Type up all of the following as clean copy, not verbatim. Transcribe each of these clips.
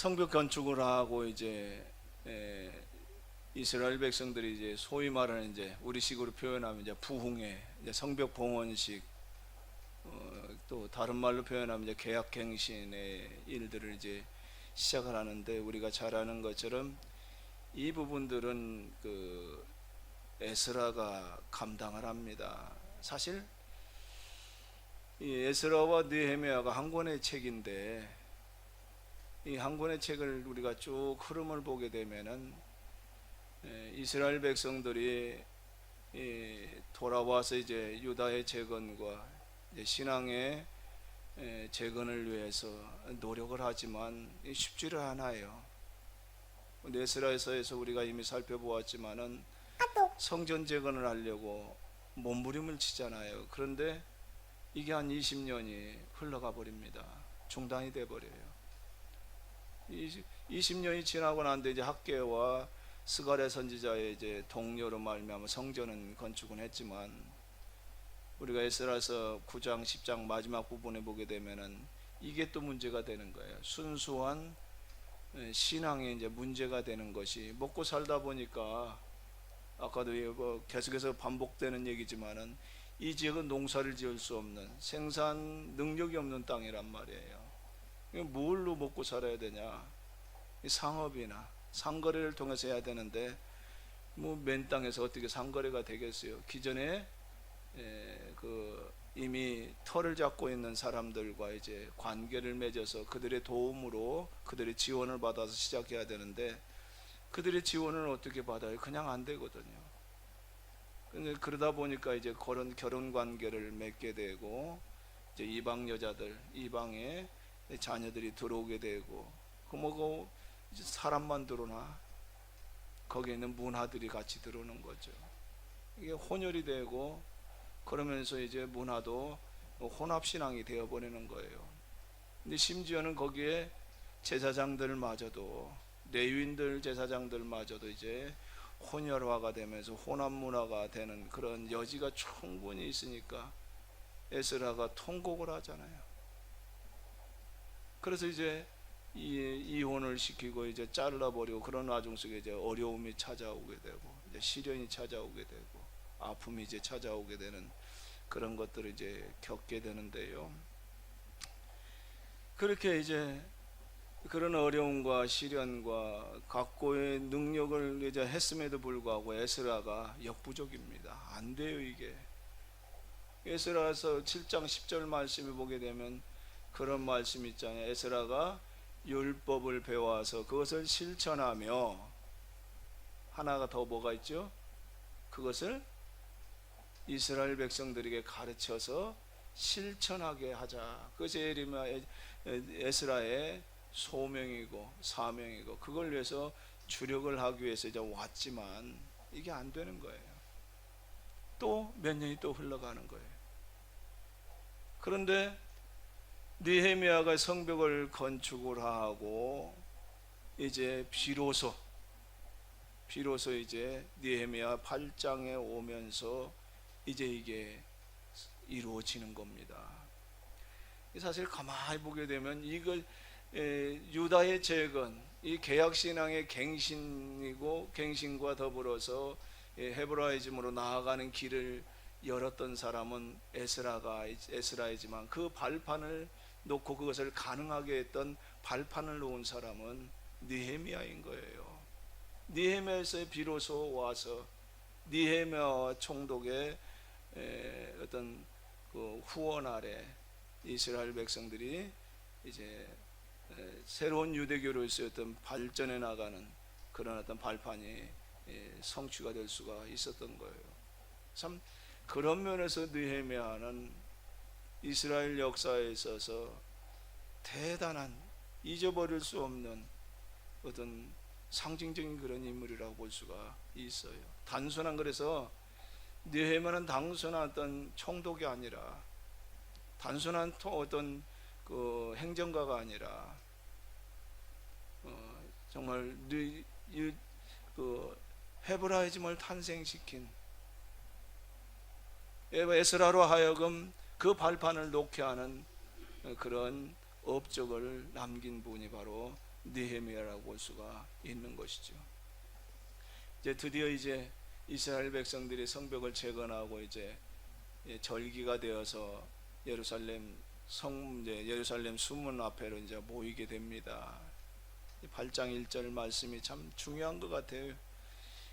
성벽 건축을 하고 이제 이스라엘 백성들이 이제 소위 말하는 이제 우리식으로 표현하면 이제 부흥회, 이제 성벽 봉헌식, 또 다른 말로 표현하면 이제 계약갱신의 일들을 이제 시작을 하는데, 우리가 잘 아는 것처럼 이 부분들은 그 에스라가 감당을 합니다. 사실 이 에스라와 느헤미야가 한 권의 책인데, 이 한 권의 책을 우리가 쭉 흐름을 보게 되면은 이스라엘 백성들이 돌아와서 이제 유다의 재건과 이제 신앙의 재건을 위해서 노력을 하지만 쉽지를 않아요. 에스라에서 우리가 이미 살펴보았지만은 성전 재건을 하려고 몸부림을 치잖아요. 그런데 이게 한 20년이 흘러가 버립니다. 중단이 돼 버려요. 20년이 지나고 난 뒤에 이제 학개와 스가랴 선지자의 이제 동료로 말미암아 성전은 건축은 했지만, 우리가 에스라서 9장 10장 마지막 부분에 보게 되면은 이게 또 문제가 되는 거예요. 순수한 신앙에 이제 문제가 되는 것이, 먹고 살다 보니까 아까도 뭐 계속해서 반복되는 얘기지만은 이 지역은 농사를 지을 수 없는, 생산 능력이 없는 땅이란 말이에요. 뭘로 먹고 살아야 되냐? 상업이나 상거래를 통해서 해야 되는데, 뭐 맨 땅에서 어떻게 상거래가 되겠어요? 기존에 이미 터를 잡고 있는 사람들과 이제 관계를 맺어서 그들의 도움으로, 그들의 지원을 받아서 시작해야 되는데, 그들의 지원을 어떻게 받아요? 그냥 안 되거든요. 근데 그러다 보니까 이제 그런 결혼 관계를 맺게 되고, 이제 이방 여자들, 이방의 자녀들이 들어오게 되고, 그 이제 사람만 들어오나? 거기에 있는 문화들이 같이 들어오는 거죠. 이게 혼혈이 되고, 그러면서 이제 문화도 혼합신앙이 되어버리는 거예요. 근데 심지어는 거기에 제사장들마저도, 레위인들 제사장들마저도 이제 혼혈화가 되면서 혼합 문화가 되는 그런 여지가 충분히 있으니까 에스라가 통곡을 하잖아요. 그래서 이제 이혼을 시키고 이제 잘라버리고, 그런 와중 속에 이제 어려움이 찾아오게 되고, 이제 시련이 찾아오게 되고, 아픔이 이제 찾아오게 되는 그런 것들을 이제 겪게 되는데요. 그렇게 이제 그런 어려움과 시련과 각고의 능력을 이제 했음에도 불구하고 에스라가 역부족입니다. 안 돼요, 이게. 에스라서 7장 10절 말씀을 보게 되면 그런 말씀이 있잖아요. 에스라가 율법을 배워서 그것을 실천하며, 하나가 더 뭐가 있죠? 그것을 이스라엘 백성들에게 가르쳐서 실천하게 하자. 그것이 에스라의 소명이고 사명이고, 그걸 위해서 주력을 하기 위해서 이제 왔지만 이게 안 되는 거예요. 또 몇 년이 또 흘러가는 거예요. 그런데 느헤미야가 성벽을 건축을 하고 이제 비로소 이제 느헤미야 8장에 오면서 이제 이게 이루어지는 겁니다. 사실 가만히 보게 되면 이걸 유다의 재건, 이 개혁신앙의 갱신이고, 갱신과 더불어서 헤브라이즘으로 나아가는 길을 열었던 사람은 에스라이지만, 그 발판을 놓고 그것을 가능하게 했던 발판을 놓은 사람은 느헤미야인 거예요. 느헤미야에서 비로소 와서 느헤미야와 총독의 어떤 그 후원 아래 이스라엘 백성들이 이제 새로운 유대교로서 어떤 발전해 나가는 그런 어떤 발판이 성취가 될 수가 있었던 거예요. 참 그런 면에서 느헤미야는 이스라엘 역사에 있어서 대단한, 잊어버릴 수 없는 어떤 상징적인 그런 인물이라고 볼 수가 있어요. 단순한, 그래서 느헤미야는 단순한 어떤 총독이 아니라, 단순한 어떤 그 행정가가 아니라, 정말 그 헤브라이즘을 탄생시킨, 에스라로 하여금 그 발판을 놓게 하는 그런 업적을 남긴 분이 바로 느헤미야라고 볼 수가 있는 것이죠. 이제 드디어 이제 이스라엘 백성들이 성벽을 재건하고 이제 절기가 되어서 예루살렘 예루살렘 수문 앞에로 이제 모이게 됩니다. 8장 1절 말씀이 참 중요한 것 같아요.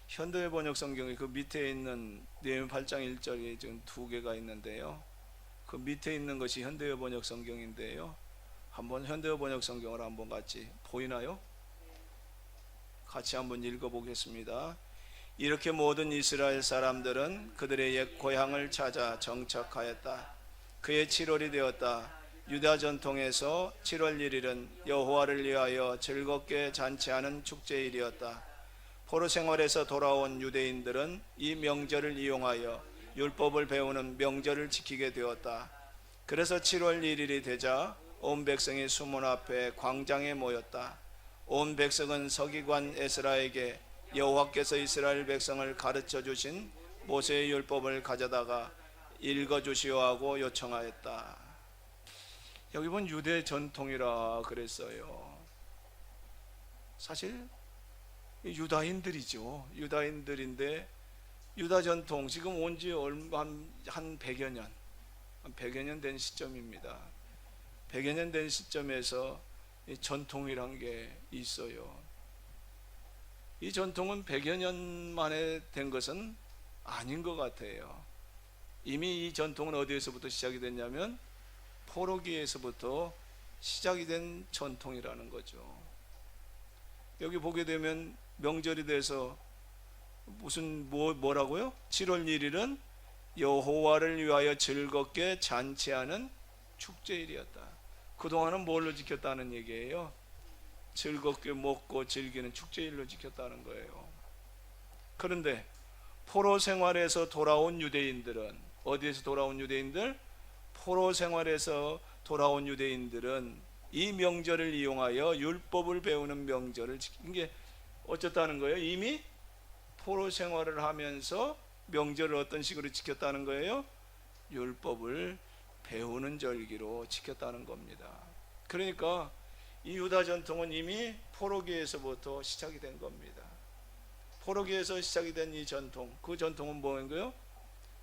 현대 번역 성경에 그 밑에 있는 느헤미야 8장 1절이 지금 두 개가 있는데요. 그 밑에 있는 것이 현대 번역 성경인데요. 한번 현대 번역 성경을 한번 같이 보이나요? 같이 한번 읽어보겠습니다. 이렇게 모든 이스라엘 사람들은 그들의 옛 고향을 찾아 정착하였다. 그의 7월이 되었다. 유다 전통에서 7월 1일은 여호와를 위하여 즐겁게 잔치하는 축제일이었다. 포로 생활에서 돌아온 유대인들은 이 명절을 이용하여 율법을 배우는 명절을 지키게 되었다. 그래서 7월 1일이 되자 온 백성이 수문 앞에 광장에 모였다. 온 백성은 서기관 에스라에게 여호와께서 이스라엘 백성을 가르쳐 주신 모세의 율법을 가져다가 읽어 주시오 하고 요청하였다. 여기 보면 유대 전통이라 그랬어요. 사실 유다인들이죠. 유다인들인데 유다 전통 지금 온 지 얼마 한 100여 년, 한 100여 년 된 시점입니다. 100여 년 된 시점에서 이 전통이란 게 있어요. 이 전통은 100여 년 만에 된 것은 아닌 것 같아요. 이미 이 전통은 어디에서부터 시작이 됐냐면 포로기에서부터 시작이 된 전통이라는 거죠. 여기 보게 되면 명절이 돼서 무슨 뭐라고요? 7월 1일은 여호와를 위하여 즐겁게 잔치하는 축제일이었다. 그동안은 뭘로 지켰다는 얘기예요? 즐겁게 먹고 즐기는 축제일로 지켰다는 거예요. 그런데 포로 생활에서 돌아온 유대인들은, 어디에서 돌아온 유대인들? 포로 생활에서 돌아온 유대인들은 이 명절을 이용하여 율법을 배우는 명절을 지키는 게 어쨌다는 거예요? 이미 포로 생활을 하면서 명절을 어떤 식으로 지켰다는 거예요? 율법을 배우는 절기로 지켰다는 겁니다. 그러니까 이 유다 전통은 이미 포로기에서부터 시작이 된 겁니다. 포로기에서 시작이 된 이 전통, 그 전통은 뭐인가요?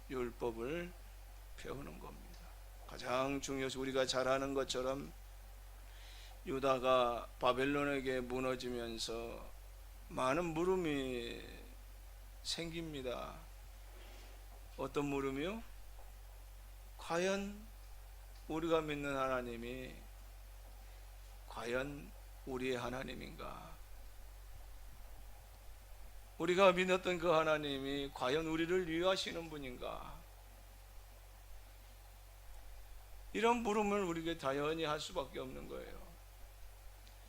율법을 배우는 겁니다. 가장 중요해서 우리가 잘 아는 것처럼 유다가 바벨론에게 무너지면서 많은 물음이 생깁니다. 어떤 물음이요? 과연 우리가 믿는 하나님이 과연 우리의 하나님인가? 우리가 믿었던 그 하나님이 과연 우리를 위하시는 분인가? 이런 물음을 우리가 당연히 할 수밖에 없는 거예요.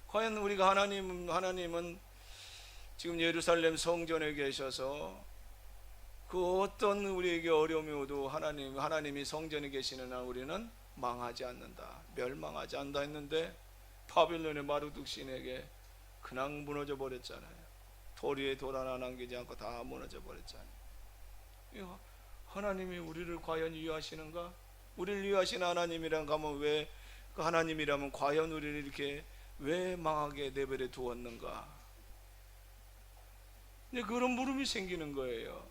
과연 우리가 하나님은 지금 예루살렘 성전에 계셔서 그 어떤 우리에게 어려움이 오도 하나님이 성전에 계시는 한 우리는 망하지 않는다, 멸망하지 않는다 했는데 바빌론의 마르둑 신에게 그냥 무너져 버렸잖아요. 돌 위에 돌 하나 남기지 않고 다 무너져 버렸잖아요. 하나님이 우리를 과연 위하시는가? 우리를 위하시는 하나님이란 가면 왜 그 하나님이라면 과연 우리를 이렇게 왜 망하게 내버려 두었는가? 그런 물음이 생기는 거예요.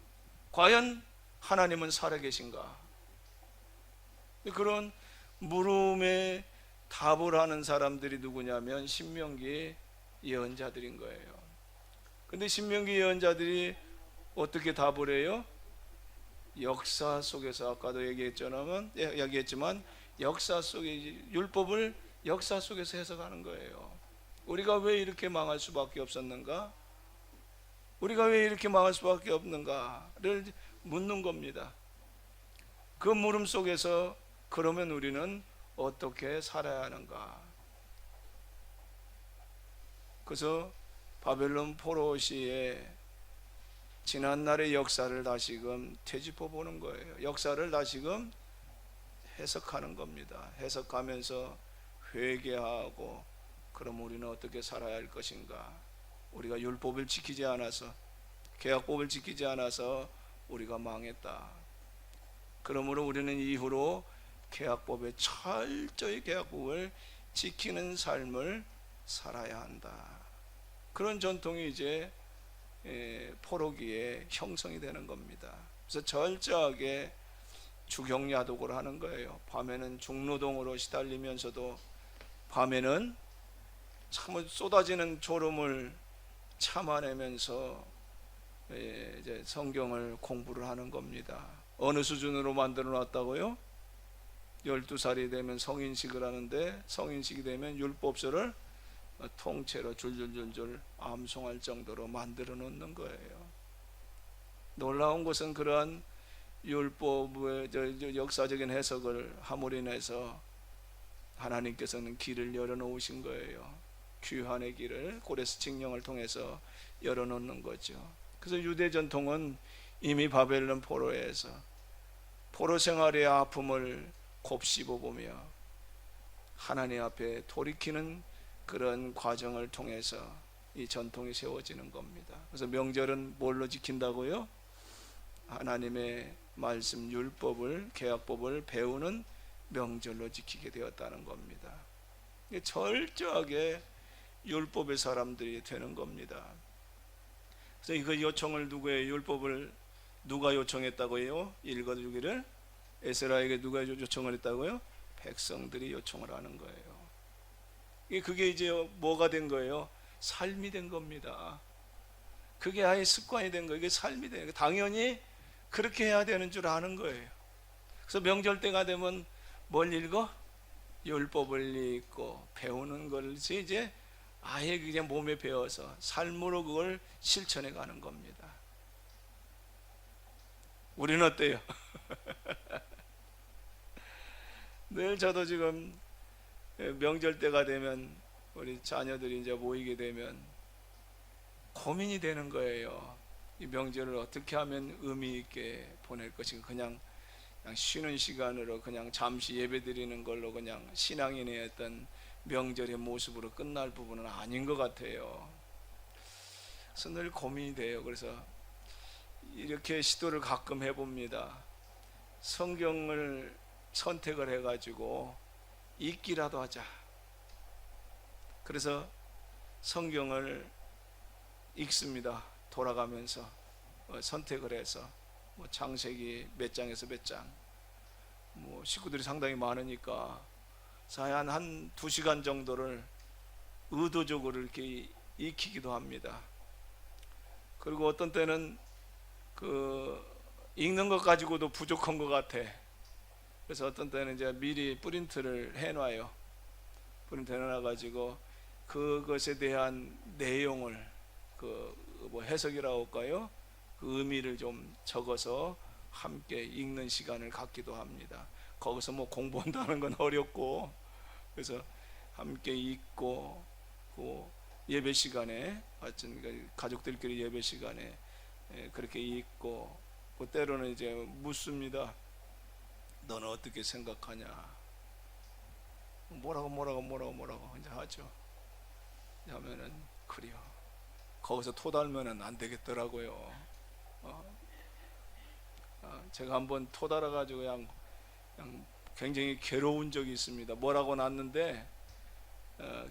과연 하나님은 살아계신가? 그런 물음에 답을 하는 사람들이 누구냐면 신명기 예언자들인 거예요. 근데 신명기 예언자들이 어떻게 답을 해요? 역사 속에서, 아까도 얘기했지만 역사 속에 율법을 역사 속에서 해석하는 거예요. 우리가 왜 이렇게 망할 수밖에 없었는가? 우리가 왜 이렇게 망할 수밖에 없는가를 묻는 겁니다. 그 물음 속에서 그러면 우리는 어떻게 살아야 하는가? 그래서 바벨론 포로 시에 지난날의 역사를 다시금 되짚어 보는 거예요. 역사를 다시금 해석하는 겁니다. 해석하면서 회개하고 그럼 우리는 어떻게 살아야 할 것인가? 우리가 율법을 지키지 않아서, 계약법을 지키지 않아서 우리가 망했다. 그러므로 우리는 이후로 철저히 계약법을 지키는 삶을 살아야 한다. 그런 전통이 이제 포로기에 형성이 되는 겁니다. 그래서 철저하게 주경야독을 하는 거예요. 밤에는 중노동으로 시달리면서도 밤에는 참 쏟아지는 졸음을 참아내면서 이제 성경을 공부를 하는 겁니다. 어느 수준으로 만들어 놨다고요? 12살이 되면 성인식을 하는데 성인식이 되면 율법서를 통째로 줄줄줄줄 암송할 정도로 만들어 놓는 거예요. 놀라운 것은 그러한 율법의 역사적인 해석을 함으로 인해서 하나님께서는 길을 열어놓으신 거예요. 귀환의 길을 고레스 칙령을 통해서 열어놓는 거죠. 그래서 유대 전통은 이미 바벨론 포로에서 포로 생활의 아픔을 곱씹어 보며 하나님 앞에 돌이키는 그런 과정을 통해서 이 전통이 세워지는 겁니다. 그래서 명절은 뭘로 지킨다고요? 하나님의 말씀 율법을 계약법을 배우는 명절로 지키게 되었다는 겁니다. 철저하게 율법의 사람들이 되는 겁니다. 그래서 그 요청을 누구의 율법을 누가 요청했다고요? 읽어주기를 에스라에게 누가 요청을 했다고요? 백성들이 요청을 하는 거예요. 그게 이제 뭐가 된 거예요? 삶이 된 겁니다. 그게 아예 습관이 된 거예요. 이게 삶이 된 거예요. 당연히 그렇게 해야 되는 줄 아는 거예요. 그래서 명절 때가 되면 뭘 읽어? 율법을 읽고 배우는 것이 이제 아예 그냥 몸에 배워서 삶으로 그걸 실천해 가는 겁니다. 우리는 어때요? 늘 저도 지금 명절 때가 되면 우리 자녀들이 이제 모이게 되면 고민이 되는 거예요. 이 명절을 어떻게 하면 의미 있게 보낼 것인가. 그냥 쉬는 시간으로 그냥 잠시 예배 드리는 걸로 그냥 신앙인의 어떤 명절의 모습으로 끝날 부분은 아닌 것 같아요. 그래서 늘 고민이 돼요. 그래서 이렇게 시도를 가끔 해봅니다. 성경을 선택을 해가지고 읽기라도 하자. 그래서 성경을 읽습니다. 돌아가면서 선택을 해서 창세기 몇 장에서 몇 장, 식구들이 상당히 많으니까 한 2시간 정도를 의도적으로 이렇게 익히기도 합니다. 그리고 어떤 때는 읽는 것 가지고도 부족한 것 같아. 그래서 어떤 때는 이제 미리 프린트를 해놔요. 프린트 해놔가지고 그것에 대한 내용을 해석이라고 할까요? 그 의미를 좀 적어서 함께 읽는 시간을 갖기도 합니다. 거기서 공부한다는 건 어렵고, 그래서 함께 읽고 예배 시간에 가족들끼리 예배 시간에 그렇게 읽고 때로는 이제 묻습니다. 너는 어떻게 생각하냐? 뭐라고 이제 하죠. 하면은 그래요. 거기서 토달면은 안 되겠더라고요. 제가 한번 토달아가지고 그냥 굉장히 괴로운 적이 있습니다. 뭐라고 났는데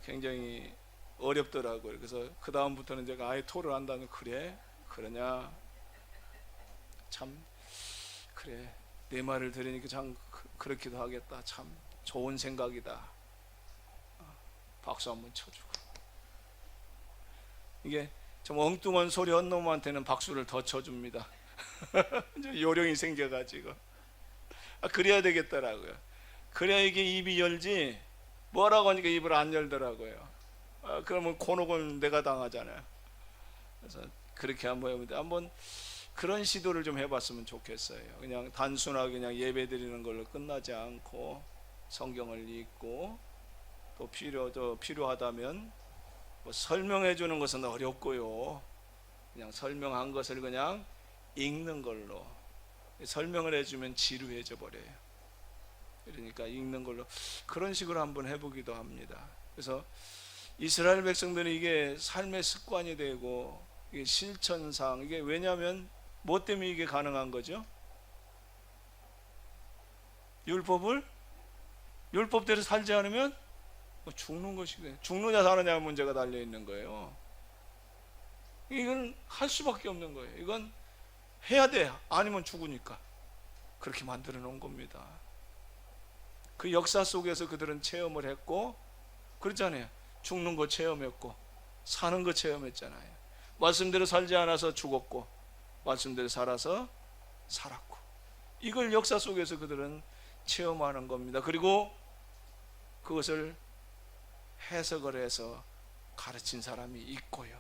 굉장히 어렵더라고요. 그래서 그 다음부터는 제가 아예 토를 한다면 그래? 그러냐? 참 그래. 내 말을 들으니까 참 그렇기도 하겠다. 참 좋은 생각이다. 박수 한번 쳐주고. 이게 좀 엉뚱한 소리 한 놈한테는 박수를 더 쳐줍니다. 요령이 생겨가지고. 그래야 되겠더라고요. 그래야 이게 입이 열지, 뭐라고 하니까 입을 안 열더라고요. 그러면 곤혹은 내가 당하잖아요. 그래서 그렇게 한번 해보는데, 한번 그런 시도를 좀 해봤으면 좋겠어요. 그냥 단순하게 그냥 예배 드리는 걸로 끝나지 않고 성경을 읽고, 또 필요하다면 설명해 주는 것은 어렵고요. 그냥 설명한 것을 그냥 읽는 걸로, 설명을 해주면 지루해져 버려요. 그러니까 읽는 걸로 그런 식으로 한번 해보기도 합니다. 그래서 이스라엘 백성들은 이게 삶의 습관이 되고 이게 실천상, 이게 왜냐하면 뭐 때문에 이게 가능한 거죠? 율법대로 살지 않으면 죽는 것이 죽느냐 사느냐 문제가 달려 있는 거예요. 이건 할 수밖에 없는 거예요. 이건 해야 돼. 아니면 죽으니까 그렇게 만들어 놓은 겁니다. 그 역사 속에서 그들은 체험을 했고, 그렇잖아요. 죽는 거 체험했고 사는 거 체험했잖아요. 말씀대로 살지 않아서 죽었고 말씀대로 살아서 살았고, 이걸 역사 속에서 그들은 체험하는 겁니다. 그리고 그것을 해석을 해서 가르친 사람이 있고요.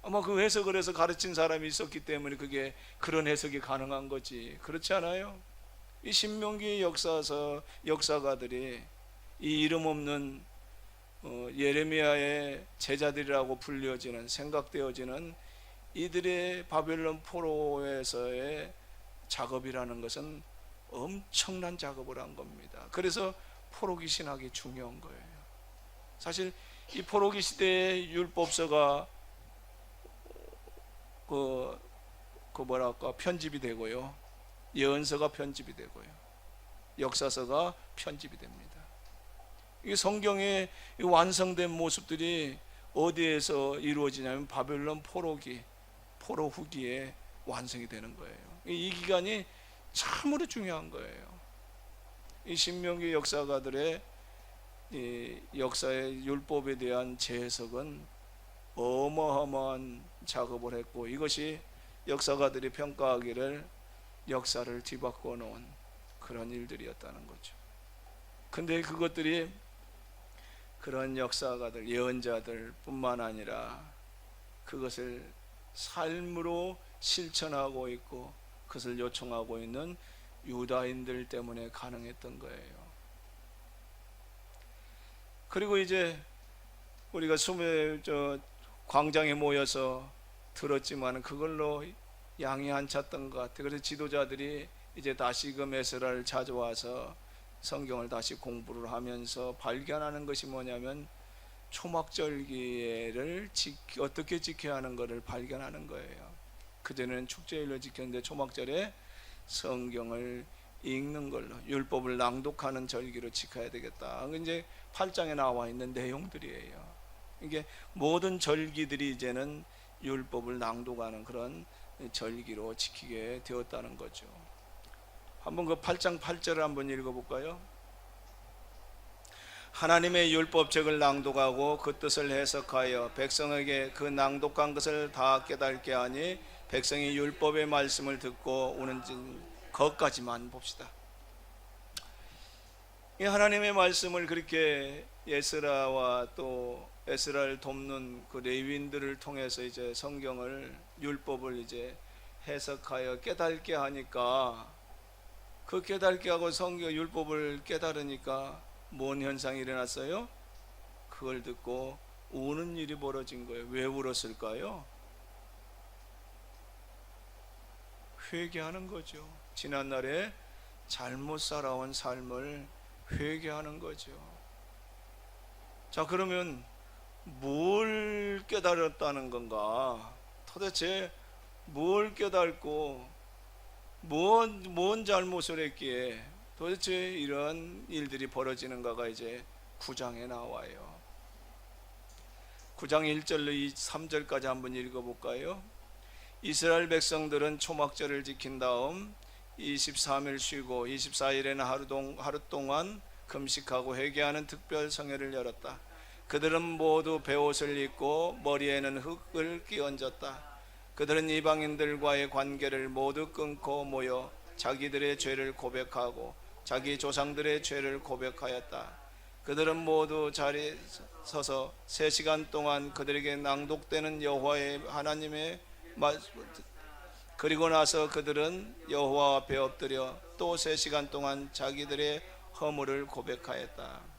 아마 그 해석을 해서 가르친 사람이 있었기 때문에 그게 그런 해석이 가능한 거지, 그렇지 않아요? 이 신명기 역사가들이 이 이름 없는 예레미야의 제자들이라고 불려지는, 생각되어지는 이들의 바벨론 포로에서의 작업이라는 것은 엄청난 작업을 한 겁니다. 그래서 포로기 신학이 중요한 거예요. 사실 이 포로기 시대의 율법서가 편집이 되고요, 예언서가 편집이 되고요, 역사서가 편집이 됩니다. 이 성경의 완성된 모습들이 어디에서 이루어지냐면 바벨론 포로 후기에 완성이 되는 거예요. 이 기간이 참으로 중요한 거예요. 이 신명기 역사가들의 이 역사의 율법에 대한 재해석은 어마어마한 작업을 했고, 이것이 역사가들이 평가하기를 역사를 뒤바꿔 놓은 그런 일들이었다는 거죠. 근데 그것들이 그런 역사가들, 예언자들 뿐만 아니라 그것을 삶으로 실천하고 있고 그것을 요청하고 있는 유다인들 때문에 가능했던 거예요. 그리고 이제 우리가 광장에 모여서 들었지만 그걸로 양이 안 찼던 것 같아요. 그래서 지도자들이 이제 다시금 에스라를 찾아와서 성경을 다시 공부를 하면서 발견하는 것이 뭐냐면 초막절기를 어떻게 지켜야 하는 것을 발견하는 거예요. 그전에는 축제일로 지켰는데 초막절에 성경을 읽는 걸로, 율법을 낭독하는 절기로 지켜야 되겠다. 이제 8장에 나와 있는 내용들이에요. 이게 모든 절기들이 이제는 율법을 낭독하는 그런 절기로 지키게 되었다는 거죠. 한번 그 8장 8절을 한번 읽어볼까요? 하나님의 율법책을 낭독하고 그 뜻을 해석하여 백성에게 그 낭독한 것을 다 깨닫게 하니 백성이 율법의 말씀을 듣고 오는지, 것까지만 봅시다. 이 하나님의 말씀을 그렇게 에스라와 또 에스라를 돕는 그 레위인들을 통해서 이제 성경을, 율법을 이제 해석하여 깨닫게 하니까, 그 깨닫게 하고 성경 율법을 깨달으니까 뭔 현상이 일어났어요? 그걸 듣고 우는 일이 벌어진 거예요. 왜 울었을까요? 회개하는 거죠. 지난날에 잘못 살아온 삶을 회개하는 거죠. 자, 그러면 뭘 깨달았다는 건가? 도대체 뭘 깨닫고 뭔 잘못을 했기에 도대체 이런 일들이 벌어지는가가 이제 9장에 나와요. 9장 1절로 3절까지 한번 읽어볼까요? 이스라엘 백성들은 초막절을 지킨 다음 23일 쉬고 24일에는 하루 동안 금식하고 회개하는 특별 성회를 열었다. 그들은 모두 베옷을 입고 머리에는 흙을 끼얹었다. 그들은 이방인들과의 관계를 모두 끊고 모여 자기들의 죄를 고백하고 자기 조상들의 죄를 고백하였다. 그들은 모두 자리에 서서 3시간 동안 그들에게 낭독되는 여호와의 하나님의 말씀을, 그리고 나서 그들은 여호와 앞에 엎드려 또 3시간 동안 자기들의 허물을 고백하였다.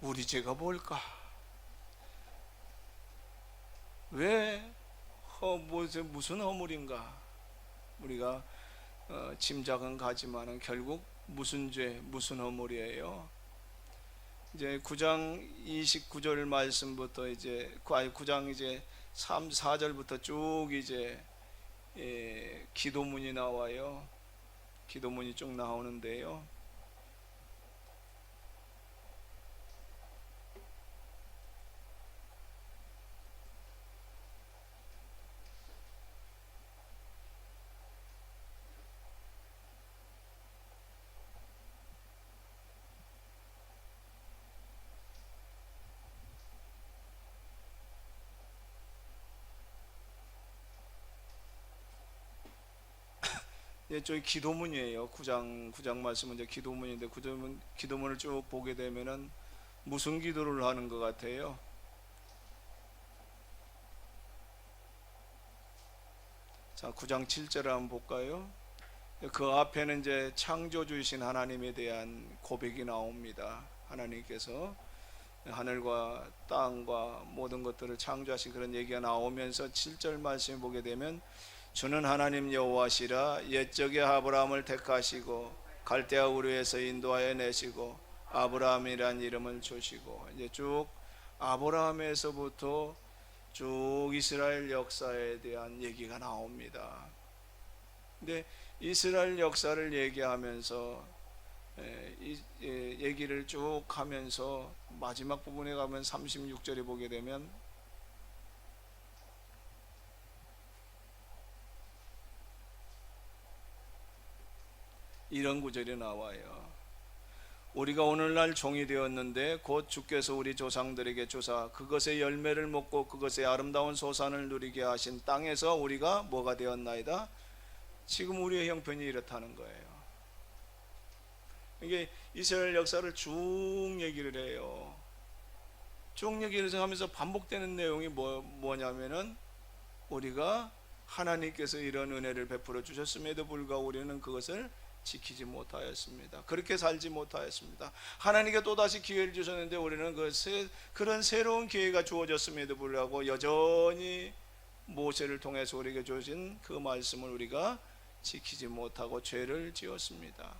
우리 죄가 뭘까? 왜 무슨 허물인가? 우리가 짐작은 가지만은 결국 무슨 죄, 무슨 허물이에요? 이제 9장 29절 말씀부터 이제 9장 이제 3, 4절부터 쭉 이제 기도문이 나와요. 기도문이 쭉 나오는데요. 저희 기도문이에요. 9장 말씀은 이제 기도문인데 기도문을 쭉 보게 되면은 무슨 기도를 하는 것 같아요? 자, 9장 7절을 한번 볼까요? 그 앞에는 이제 창조주이신 하나님에 대한 고백이 나옵니다. 하나님께서 하늘과 땅과 모든 것들을 창조하신 그런 얘기가 나오면서 7절 말씀을 보게 되면 주는 하나님 여호와시라 옛적에 아브라함을 택하시고 갈대아 우르에서 인도하여 내시고 아브라함이란 이름을 주시고, 이제 쭉 아브라함에서부터 쭉 이스라엘 역사에 대한 얘기가 나옵니다. 근데 이스라엘 역사를 얘기하면서 얘기를 쭉 하면서 마지막 부분에 가면 36절에 보게 되면 이런 구절이 나와요. 우리가 오늘날 종이 되었는데 곧 주께서 우리 조상들에게 주사 그것의 열매를 먹고 그것의 아름다운 소산을 누리게 하신 땅에서 우리가 뭐가 되었나이다. 지금 우리의 형편이 이렇다는 거예요. 이게 이스라엘 역사를 쭉 얘기를 해요. 쭉 얘기를 하면서 반복되는 내용이 뭐냐면은 우리가 하나님께서 이런 은혜를 베풀어 주셨음에도 불구하고 우리는 그것을 지키지 못하였습니다. 그렇게 살지 못하였습니다. 하나님께 또다시 기회를 주셨는데 우리는 그런 새로운 기회가 주어졌음에도 불구하고 여전히 모세를 통해서 우리에게 주신 그 말씀을 우리가 지키지 못하고 죄를 지었습니다.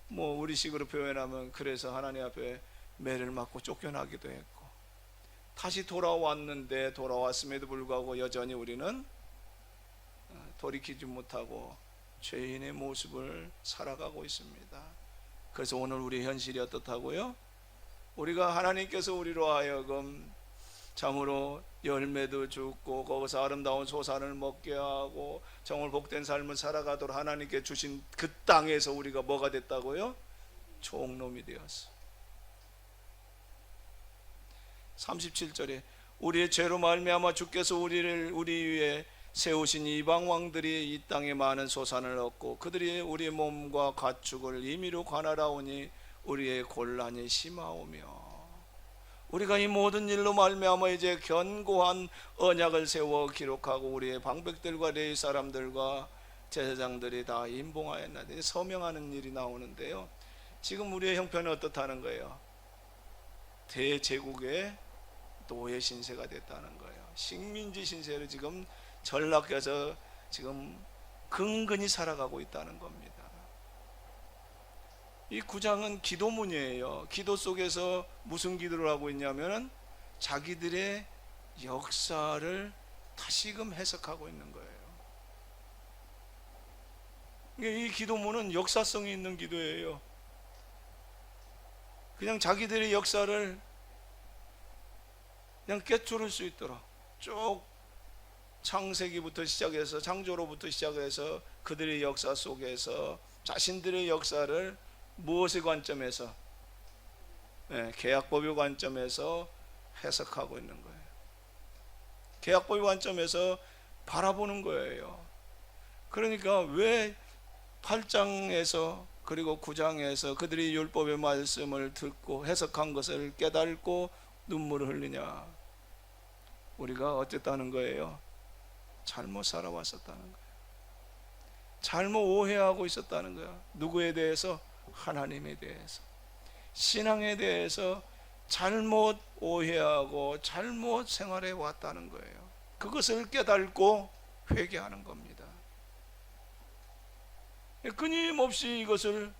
우리식으로 표현하면 그래서 하나님 앞에 매를 맞고 쫓겨나기도 했고, 다시 돌아왔음에도 불구하고 여전히 우리는 돌이키지 못하고 죄인의 모습을 살아가고 있습니다. 그래서 오늘 우리 현실이 어떻다고요? 우리가 하나님께서 우리로 하여금 참으로 열매도 주고 거기서 아름다운 소산을 먹게 하고 정말 복된 삶을 살아가도록 하나님께 주신 그 땅에서 우리가 뭐가 됐다고요? 종놈이 되었어. 37절에 우리의 죄로 말미암아 주께서 우리 위에 세우신 이방 왕들이 이 땅에 많은 소산을 얻고 그들이 우리의 몸과 가축을 임의로 관할하오니 우리의 곤란이 심하오며, 우리가 이 모든 일로 말미암아 이제 견고한 언약을 세워 기록하고 우리의 방백들과 레위 사람들과 제사장들이 다 임봉하였나니 서명하는 일이 나오는데요. 지금 우리의 형편은 어떻다는 거예요? 대제국의 노예 신세가 됐다는 거예요. 식민지 신세를 지금 전락해서 지금 근근히 살아가고 있다는 겁니다. 이 9장은 기도문이에요. 기도 속에서 무슨 기도를 하고 있냐면 자기들의 역사를 다시금 해석하고 있는 거예요. 이 기도문은 역사성이 있는 기도예요. 그냥 자기들의 역사를 그냥 꿰뚫을 수 있도록 쭉 창세기부터 시작해서 창조로부터 시작해서 그들의 역사 속에서 자신들의 역사를 무엇의 관점에서? 계약법의 관점에서 해석하고 있는 거예요. 계약법의 관점에서 바라보는 거예요. 그러니까 왜 8장에서 그리고 9장에서 그들이 율법의 말씀을 듣고 해석한 것을 깨닫고 눈물을 흘리냐? 우리가 어쨌다는 거예요? 잘못 살아왔었다는 거예요. 잘못 오해하고 있었다는 거예요. 누구에 대해서? 하나님에 대해서. 신앙에 대해서 잘못 오해하고 잘못 생활해 왔다는 거예요. 그것을 깨닫고 회개하는 겁니다. 끊임없이 이것을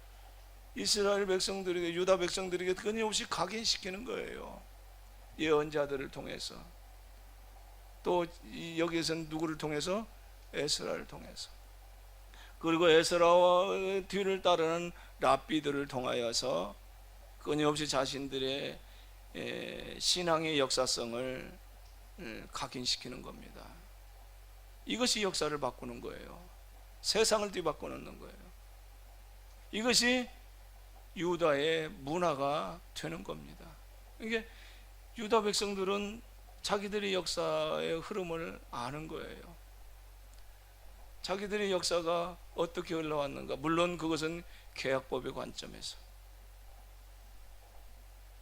이스라엘 백성들에게, 유다 백성들에게 끊임없이 각인시키는 거예요. 예언자들을 통해서. 또 여기에서는 누구를 통해서? 에스라를 통해서. 그리고 에스라와 뒤를 따르는 랍비들을 통하여서 끊임없이 자신들의 신앙의 역사성을 각인시키는 겁니다. 이것이 역사를 바꾸는 거예요. 세상을 뒤바꾸는 거예요. 이것이 유다의 문화가 되는 겁니다. 이게 유다 백성들은 자기들의 역사의 흐름을 아는 거예요. 자기들의 역사가 어떻게 흘러왔는가. 물론 그것은 계약법의 관점에서.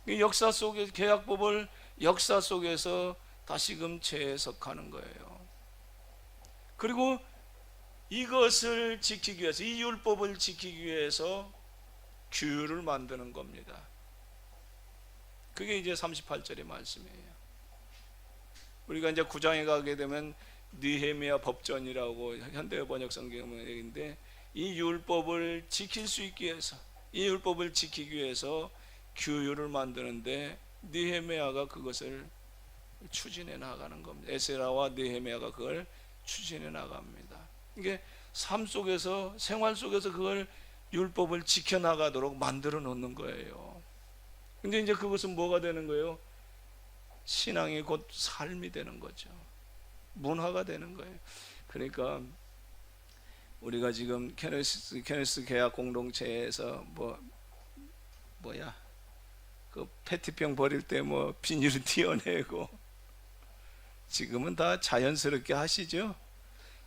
이 역사 속에 계약법을 역사 속에서 다시금 재해석하는 거예요. 그리고 이것을 지키기 위해서, 이 율법을 지키기 위해서 규율을 만드는 겁니다. 그게 이제 38절의 말씀이에요. 우리가 이제 9장에 가게 되면 느헤미야 법전이라고 현대 번역 성경인데, 이 율법을 지킬 수 있기 위해서, 이 율법을 지키기 위해서 규율을 만드는데 느헤미야가 그것을 추진해 나가는 겁니다. 에스라와 느헤미야가 그걸 추진해 나갑니다. 이게 삶 속에서, 생활 속에서 그걸 율법을 지켜 나가도록 만들어 놓는 거예요. 근데 이제 그것은 뭐가 되는 거예요? 신앙이 곧 삶이 되는 거죠. 문화가 되는 거예요. 그러니까 우리가 지금 케네스 계약 공동체에서 그 페트병 버릴 때 비닐을 띄어내고, 지금은 다 자연스럽게 하시죠.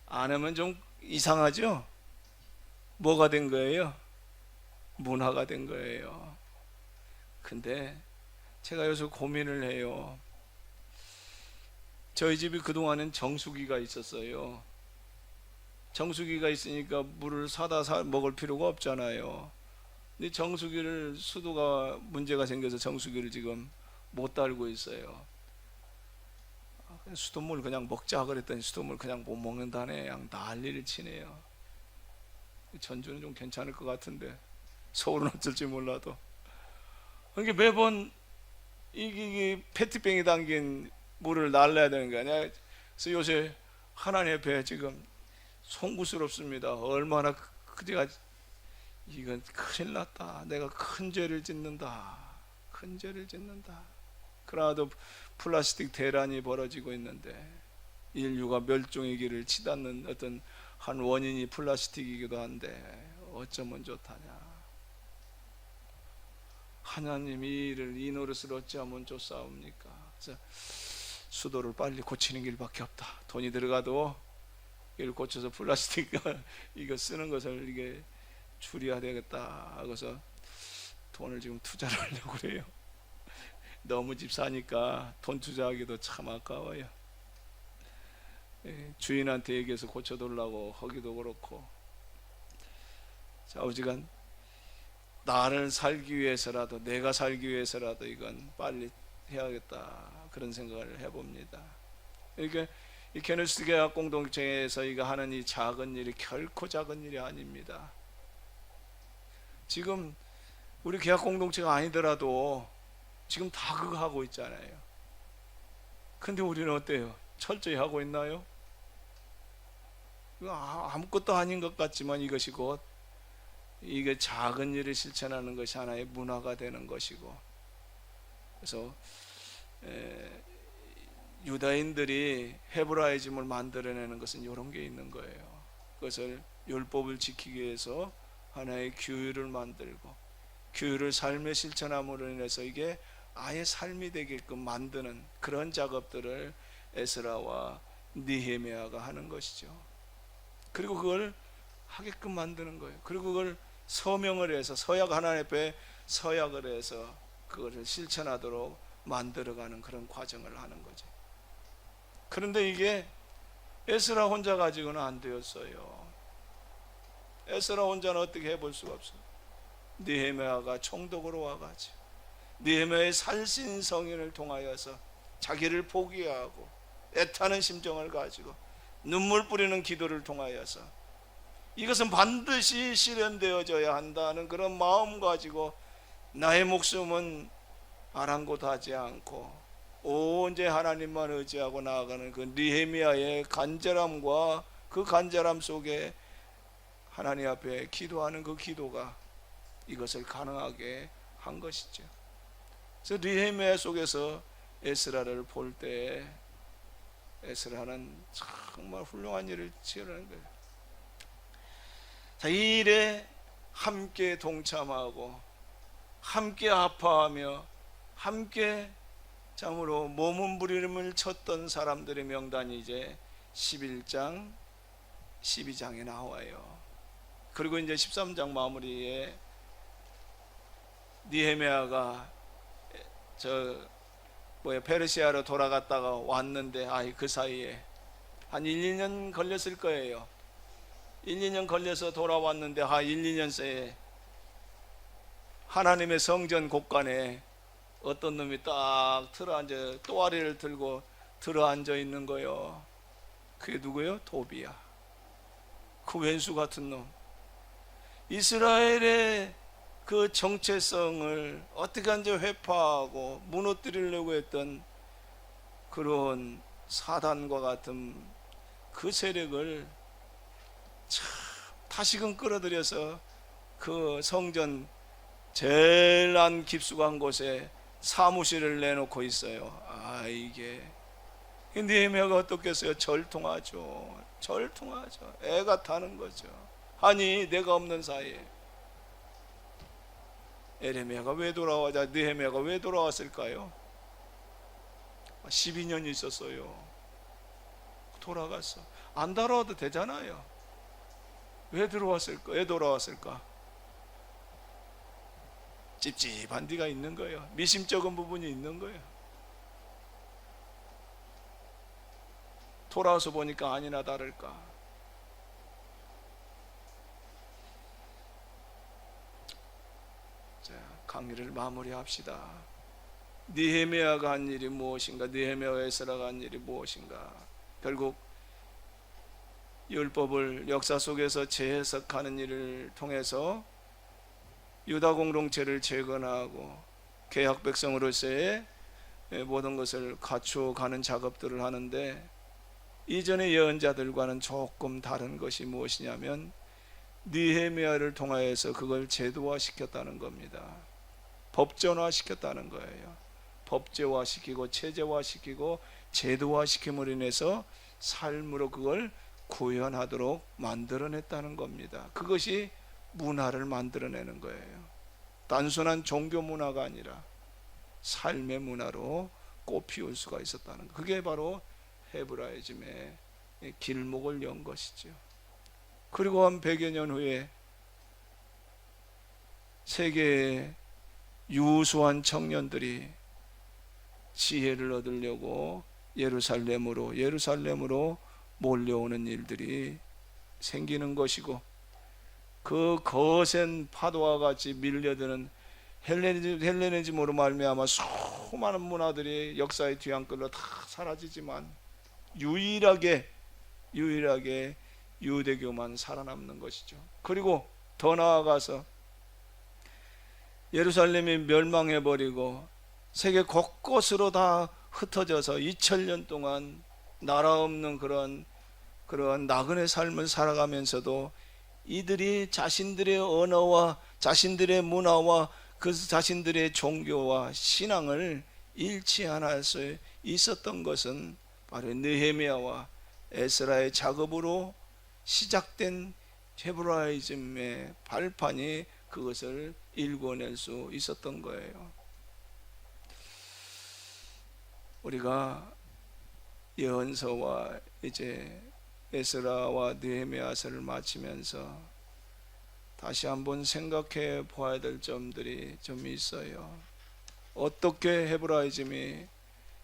안 하면 좀 이상하죠. 뭐가 된 거예요? 문화가 된 거예요. 근데 제가 요새 고민을 해요. 저희 집이 그동안은 정수기가 있었어요. 정수기가 있으니까 물을 사다 먹을 필요가 없잖아요. 근데 정수기를, 수도가 문제가 생겨서 정수기를 지금 못 달고 있어요. 수돗물 그냥 먹자 그랬더니 수돗물 그냥 못 먹는다네. 그냥 난리를 치네요. 전주는 좀 괜찮을 것 같은데 서울은 어쩔지 몰라도. 그러니까 매번 이 페트병에 담긴 물을 날라야 되는 거 아니야. 그래서 요새 하나님 앞에 지금 송구스럽습니다. 얼마나 그제가 이건 큰일 났다. 내가 큰 죄를 짓는다. 큰 죄를 짓는다. 그러나도 플라스틱 대란이 벌어지고 있는데, 인류가 멸종의 길을 치닫는 어떤 한 원인이 플라스틱이기도 한데 어쩌면 좋다냐. 하나님이 이 노릇을 어찌하면 좋사옵니까? 그래서 수도를 빨리 고치는 길밖에 없다. 돈이 들어가도 이걸 고쳐서 플라스틱 이거 쓰는 것을 이게 줄여야 되겠다 하고서 돈을 지금 투자를 하려고 그래요. 너무 집 사니까 돈 투자하기도 참 아까워요. 주인한테 얘기해서 고쳐달라고 하기도 그렇고. 자, 어지간 나를 살기 위해서라도, 내가 살기 위해서라도 이건 빨리 해야겠다, 그런 생각을 해봅니다. 그러니까 이 케네스 계약 공동체에서 이거 하는 이 작은 일이 결코 작은 일이 아닙니다. 지금 우리 계약 공동체가 아니더라도 지금 다 그거 하고 있잖아요. 근데 우리는 어때요? 철저히 하고 있나요? 아무것도 아닌 것 같지만 이것이 곧 이게 작은 일을 실천하는 것이 하나의 문화가 되는 것이고, 그래서 유다인들이 헤브라이즘을 만들어내는 것은 이런 게 있는 거예요. 그것을 율법을 지키기 위해서 하나의 규율을 만들고, 규율을 삶에 실천함으로 인해서 이게 아예 삶이 되게끔 만드는 그런 작업들을 에스라와 느헤미야가 하는 것이죠. 그리고 그걸 하게끔 만드는 거예요. 그리고 그걸 서명을 해서, 서약 하나님 앞에 서약을 해서 그것을 실천하도록 만들어가는 그런 과정을 하는 거죠. 그런데 이게 에스라 혼자 가지고는 안 되었어요. 에스라 혼자는 어떻게 해볼 수가 없어요. 느헤미야가 총독으로 와가지고 느헤미야의 살신성인을 통하여서 자기를 포기하고 애타는 심정을 가지고 눈물 뿌리는 기도를 통하여서 이것은 반드시 실현되어져야 한다는 그런 마음 가지고 나의 목숨은 아랑곳하지 않고 오직 하나님만 의지하고 나아가는 그 느헤미야의 간절함과 그 간절함 속에 하나님 앞에 기도하는 그 기도가 이것을 가능하게 한 것이죠. 그래서 느헤미야 속에서 에스라를 볼 때 에스라는 정말 훌륭한 일을 지어내는 거예요. 자, 이 일에 함께 동참하고 함께 아파하며 함께 참으로 몸부림을 쳤던 사람들의 명단이 이제 11장 12장에 나와요. 그리고 이제 13장 마무리에 느헤미야가 페르시아로 돌아갔다가 왔는데 그 사이에 한 1, 2년 걸렸을 거예요. 1, 2년 걸려서 돌아왔는데 1, 2년 새에 하나님의 성전 곳간에 어떤 놈이 딱 들어앉아, 또아리를 들고 들어앉아 있는 거예요. 그게 누구예요? 도비야. 그 왼수 같은 놈. 이스라엘의 그 정체성을 어떻게 하는지 회파하고 무너뜨리려고 했던 그런 사단과 같은 그 세력을 참 다시금 끌어들여서 그 성전 제일 안 깊숙한 곳에 사무실을 내놓고 있어요. 이게 느헤미야가 어떻겠어요? 절통하죠. 애가 타는 거죠. 아니 내가 없는 사이에 느헤미야가 왜 돌아왔을까요? 12년 있었어요. 돌아갔어. 안 돌아와도 되잖아요. 왜 돌아왔을까? 찝찝한 데가 있는 거예요. 미심쩍은 부분이 있는 거예요. 돌아와서 보니까 아니나 다를까. 자, 강의를 마무리합시다. 느헤미야가 한 일이 무엇인가? 느헤미야와 에스라가 한 일이 무엇인가? 결국 율법을 역사 속에서 재해석하는 일을 통해서 유다 공동체를 재건하고 개혁 백성으로서의 모든 것을 갖추어가는 작업들을 하는데, 이전의 예언자들과는 조금 다른 것이 무엇이냐면 느헤미야를 통하여서 그걸 제도화시켰다는 겁니다. 법전화시켰다는 거예요. 법제화시키고 체제화시키고 제도화시킴으로 인해서 삶으로 그걸 구현하도록 만들어냈다는 겁니다. 그것이 문화를 만들어내는 거예요. 단순한 종교 문화가 아니라 삶의 문화로 꽃피울 수가 있었다는 거. 그게 바로 헤브라이즘의 길목을 연 것이죠. 그리고 한 100여 년 후에 세계의 유수한 청년들이 지혜를 얻으려고 예루살렘으로 몰려오는 일들이 생기는 것이고, 그 거센 파도와 같이 밀려드는 헬레니즘으로 말미암아 수많은 문화들이 역사의 뒤안길로 다 사라지지만 유일하게 유대교만 살아남는 것이죠. 그리고 더 나아가서 예루살렘이 멸망해버리고 세계 곳곳으로 다 흩어져서 2000년 동안 나라 없는 그런 나그네 삶을 살아가면서도 이들이 자신들의 언어와 자신들의 문화와 그 자신들의 종교와 신앙을 잃지 않을 수 있었던 것은 바로 느헤미야와 에스라의 작업으로 시작된 헤브라이즘의 발판이 그것을 일궈낼 수 있었던 거예요. 우리가 예언서와 이제 에스라와 느헤미야서를 마치면서 다시 한번 생각해 보아야 될 점들이 좀 있어요. 어떻게 헤브라이즘이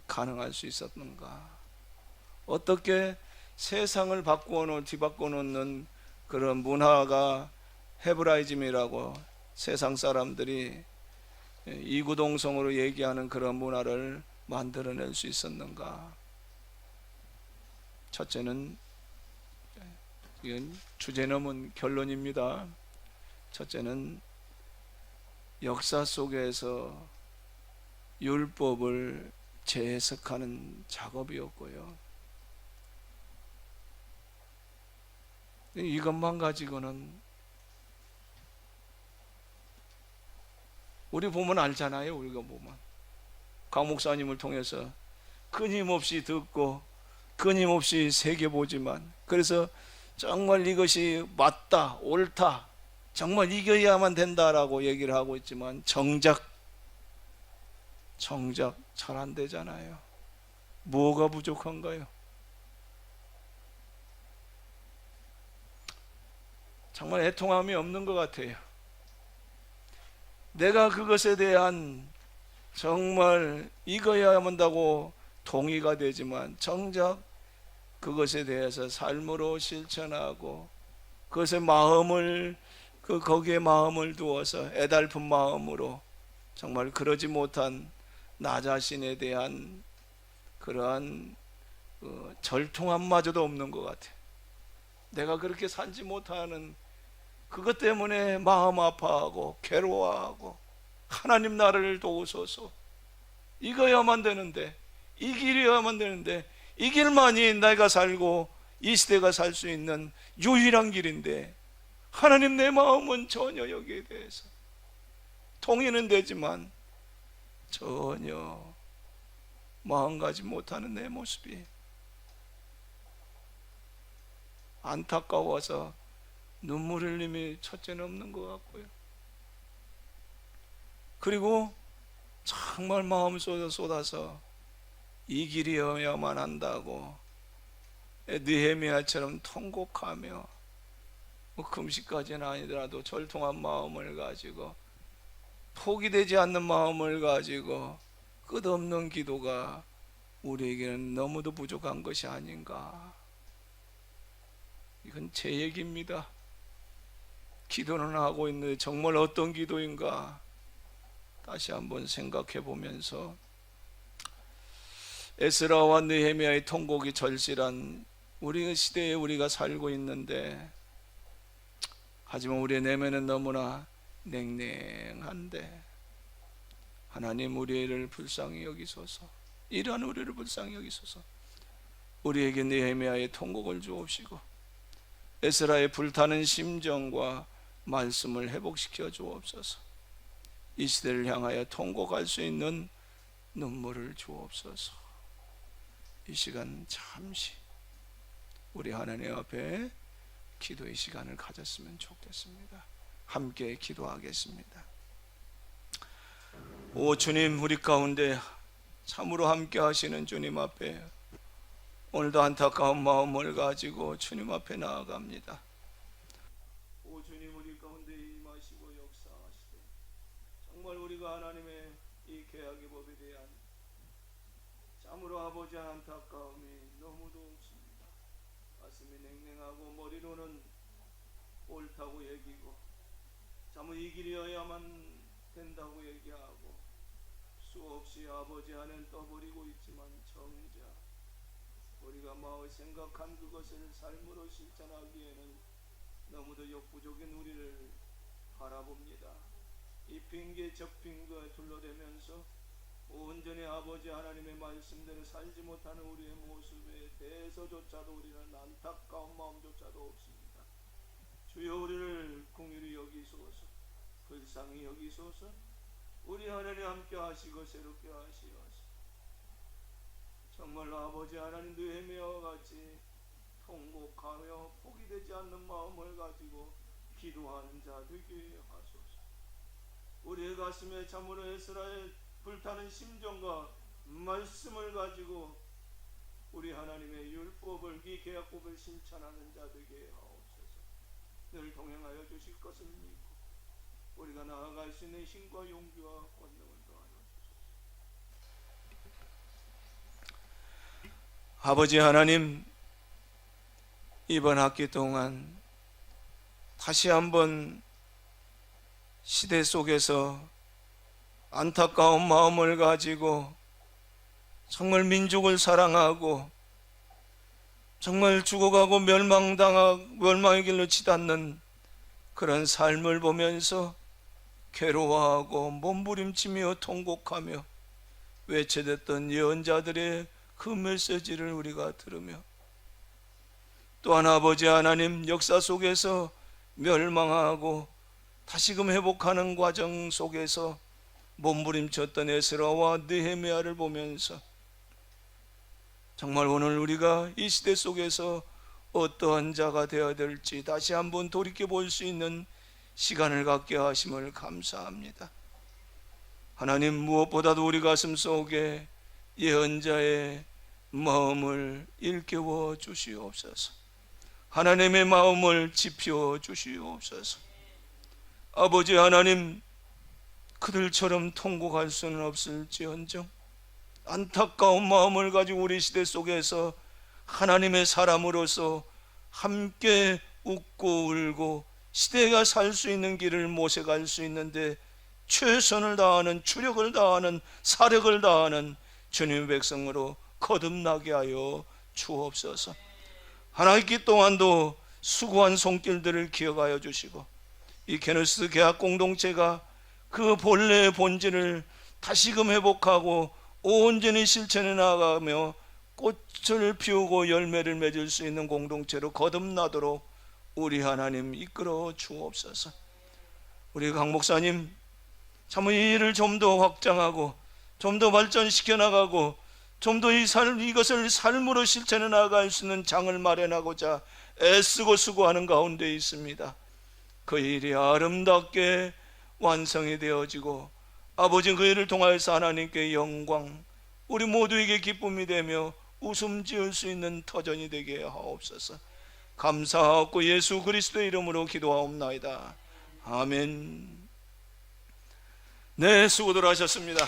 가능할 수 있었는가? 어떻게 세상을 뒤바꿔 놓는 그런 문화가 헤브라이즘이라고 세상 사람들이 이구동성으로 얘기하는 그런 문화를 만들어낼 수 있었는가? 첫째는, 이건 주제 넘은 결론입니다. 첫째는 역사 속에서 율법을 재해석하는 작업이었고요. 이것만 가지고는 우리 보면 알잖아요. 우리가 보면 강 목사님을 통해서 끊임없이 듣고 끊임없이 새겨보지만, 그래서 정말 이것이 맞다, 옳다, 정말 이겨야만 된다라고 얘기를 하고 있지만 정작 잘 안 되잖아요. 뭐가 부족한가요? 정말 애통함이 없는 것 같아요. 내가 그것에 대한 정말 이거야 한다고 동의가 되지만 정작 그것에 대해서 삶으로 실천하고 그것에 마음을 거기에 마음을 두어서 애달픈 마음으로 정말 그러지 못한 나 자신에 대한 그러한 절통함마저도 없는 것 같아요. 내가 그렇게 살지 못하는 그것 때문에 마음 아파하고 괴로워하고 하나님 나를 도우소서, 이거야만 되는데, 이 길이어야만 되는데, 이 길만이 내가 살고 이 시대가 살 수 있는 유일한 길인데 하나님 내 마음은 전혀 여기에 대해서 동의는 되지만 전혀 마음 가지 못하는 내 모습이 안타까워서 눈물 흘림이 첫째는 없는 것 같고요. 그리고 정말 마음 쏟아서 이 길이어야만 한다고 느헤미야처럼 통곡하며 금식까지는 아니더라도 절통한 마음을 가지고 포기되지 않는 마음을 가지고 끝없는 기도가 우리에게는 너무도 부족한 것이 아닌가. 이건 제 얘기입니다. 기도는 하고 있는데 정말 어떤 기도인가 다시 한번 생각해 보면서, 에스라와 느헤미야의 통곡이 절실한 우리 시대에 우리가 살고 있는데, 하지만 우리의 내면은 너무나 냉랭한데 하나님 우리를 불쌍히 여기소서, 이러한 우리를 불쌍히 여기소서. 우리에게 느헤미야의 통곡을 주옵시고 에스라의 불타는 심정과 말씀을 회복시켜 주옵소서. 이 시대를 향하여 통곡할 수 있는 눈물을 주옵소서. 이 시간 잠시 우리 하나님 앞에 기도의 시간을 가졌으면 좋겠습니다. 함께 기도하겠습니다. 오 주님, 우리 가운데 참으로 함께 하시는 주님 앞에 오늘도 안타까운 마음을 가지고 주님 앞에 나아갑니다. 오 주님, 우리 가운데 임하시고 역사하시되 정말 우리가 하나님의 이 계약의 법에 대한 참으로 아버지 안타까움이 너무도 없습니다. 가슴이 냉랭하고 머리로는 옳다고 얘기고 참으로 이 길이어야만 된다고 얘기하고 수없이 아버지 안엔 떠버리고 있지만 정작 우리가 마음에 생각한 그것을 삶으로 실천하기에는 너무도 역부족인 우리를 바라봅니다. 이 핑계 저 핑계에 둘러대면서 온전히 아버지 하나님의 말씀대로 살지 못하는 우리의 모습에 대해서조차도 우리는 안타까운 마음조차도 없습니다. 주여 우리를 긍휼히 여기소서, 불쌍히 여기소서. 우리 하나님 함께 하시고 새롭게 하시어서 정말 아버지 하나님 느헤미야와 같이 통곡하며 포기되지 않는 마음을 가지고 기도하는 자 되게 하소서. 우리의 가슴에 참으로 에스라의 불타는 심정과 말씀을 가지고 우리 하나님의 율법을, 이 계약법을 실천하는 자 되게 하옵소서. 늘 동행하여 주실 것을 믿고 우리가 나아갈 수 있는 힘과 용기와 권능을 더하여 주소서. 아버지 하나님, 이번 학기 동안 다시 한번 시대 속에서 안타까운 마음을 가지고 정말 민족을 사랑하고 정말 죽어가고 멸망의 길로 치닫는 그런 삶을 보면서 괴로워하고 몸부림치며 통곡하며 외쳐댔던 예언자들의 그 메시지를 우리가 들으며 또한 아버지 하나님, 역사 속에서 멸망하고 다시금 회복하는 과정 속에서 몸부림쳤던 에스라와 느헤미야를 보면서 정말 오늘 우리가 이 시대 속에서 어떠한 자가 되어야 될지 다시 한번 돌이켜볼 수 있는 시간을 갖게 하심을 감사합니다. 하나님, 무엇보다도 우리 가슴 속에 예언자의 마음을 일깨워 주시옵소서. 하나님의 마음을 지펴 주시옵소서. 아버지 하나님, 그들처럼 통곡할 수는 없을지언정 안타까운 마음을 가지고 우리 시대 속에서 하나님의 사람으로서 함께 웃고 울고 시대가 살 수 있는 길을 모색할 수 있는데 최선을 다하는, 주력을 다하는, 사력을 다하는 주님의 백성으로 거듭나게 하여 주옵소서. 하나님께 또한도 수고한 손길들을 기억하여 주시고 이 게노시스 개학 공동체가 그 본래의 본질을 다시금 회복하고 온전히 실천해 나가며 꽃을 피우고 열매를 맺을 수 있는 공동체로 거듭나도록 우리 하나님 이끌어 주옵소서. 우리 강 목사님, 참 이 일을 좀 더 확장하고 좀 더 발전시켜 나가고 좀 더 이것을 삶으로 실천해 나갈 수 있는 장을 마련하고자 애쓰고 수고하는 가운데 있습니다. 그 일이 아름답게 완성이 되어지고 아버지 그 일을 통하여서 하나님께 영광, 우리 모두에게 기쁨이 되며 웃음 지을 수 있는 터전이 되게 하옵소서. 감사하고 예수 그리스도의 이름으로 기도하옵나이다. 아멘. 네, 수고들 하셨습니다.